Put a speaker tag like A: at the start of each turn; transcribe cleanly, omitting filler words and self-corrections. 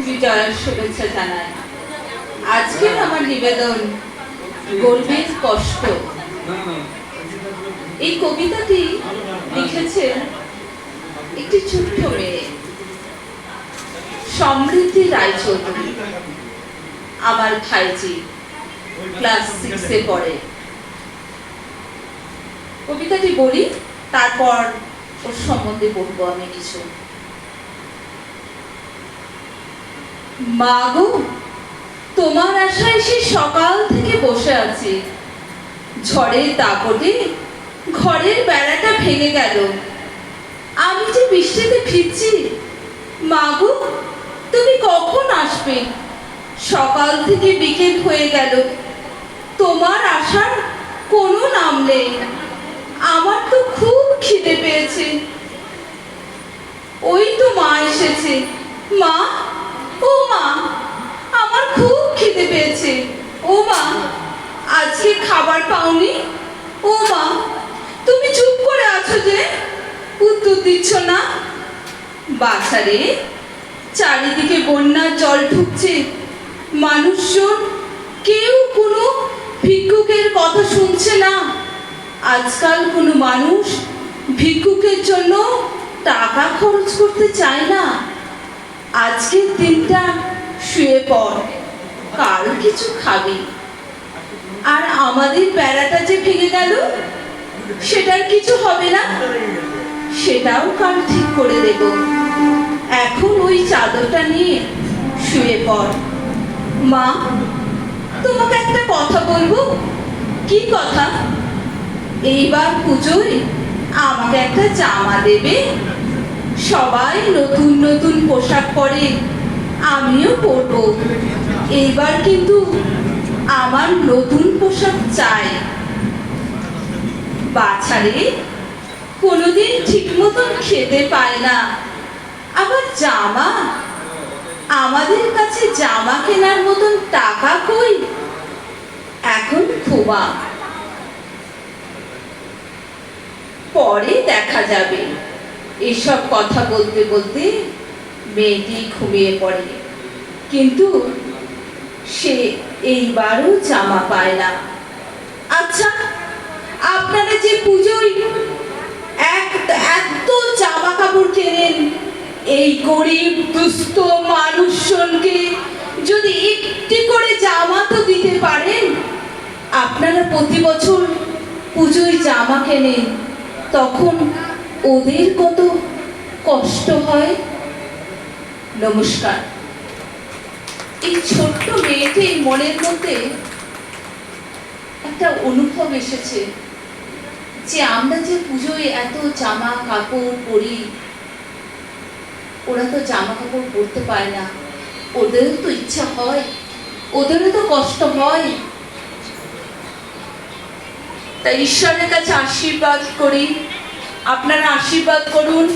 A: বিজয়ের শুভেচ্ছা জানাই। আজকের আমার নিবেদন গর্বের কষ্ট। এই কবিতাটি লিখেছে একটি ছোট্ট মেয়ে, সমৃদ্ধি রায়চৌধুরী। আমার ভাইজি ক্লাস 6-এ পড়ে। কবিতাটি বলি, তারপর ওর সম্বন্ধে বলবো আমি কিছু। মা গো, তোমার আশায় সে সকাল থেকে বসে আছি। ঝড়ের দাপটে ঘরের বেড়াটা ভেঙে গেল। আমি যে বৃষ্টিতে ভিজছি। মা গো, তুমি কখন আসবে? সকাল থেকে বিকেল হয়ে গেল, তোমার আসার কোনো নাম নেই। আমার তো খুব খিদে পেয়েছে। ওই তো মা এসেছে। মা, ও মা, আমার খুব খিদে পেয়েছে। ও মা, আজকে খাবার পাওনি? ও মা, তুমি চুপ করে আছো যে, উত্তর দিচ্ছ না। বাছারে, চারিদিকে বন্যার জল ঢুকছে। মানুষজন কেউ কোনো ভিক্ষুকের কথা শুনছে না। আজকাল কোনো মানুষ ভিক্ষুকের জন্য টাকা খরচ করতে চায় না। আজকের দিনটা শুয়ে পড়, কাল কিছু খাবি। আর আমাদের বেড়াটা যে ভেঙে গেল, সেটার কিছু হবে না, সেটাও কাল ঠিক করে দেব। এখন ওই চাদরটা নিয়ে শুয়ে পড়। মা, তোমাকে একটা কথা বলবো। কি কথা? এইবার পুজোয় আমাকে একটা জামা দেবে? সবাই নতুন নতুন পোশাক পরে, আমিও পরবো। এইবার কিন্তু আমার নতুন পোশাক চাই। বাছারে, কোনোদিন ঠিক মতন খেতে পায় না, আবার জামা? আমাদের কাছে জামা কেনার মতন টাকা কই? এখন খোবা, পরে দেখা যাবে। এসব কথা বলতে বলতে মেয়েটি ঘুমিয়ে পড়ে। কিন্তু সে এইবারও জামা পায় না। আচ্ছা, আপনারা যে পুজোয় এত জামা কাপড় কেনেন, এই গরিব দুস্থ মানুষজনকে যদি একটি করে জামা তো দিতে পারেন। আপনারা প্রতি বছর পুজোয় জামা কেনেন, তখন ওদের কত কষ্ট হয়। নমস্কার। এই ছোট্ট মেয়েটির মনের মধ্যে একটা অনুভব এসেছে যে আমরা যে পুজোয় এত জামা কাপড় পরি, ওরা তো জামা কাপড় পরতে পায় না। ওদেরও তো ইচ্ছা হয়, ওদেরও তো কষ্ট হয়। তাই ঈশ্বরের কাছে আশীর্বাদ করি, আপনারা আশীর্বাদ করুন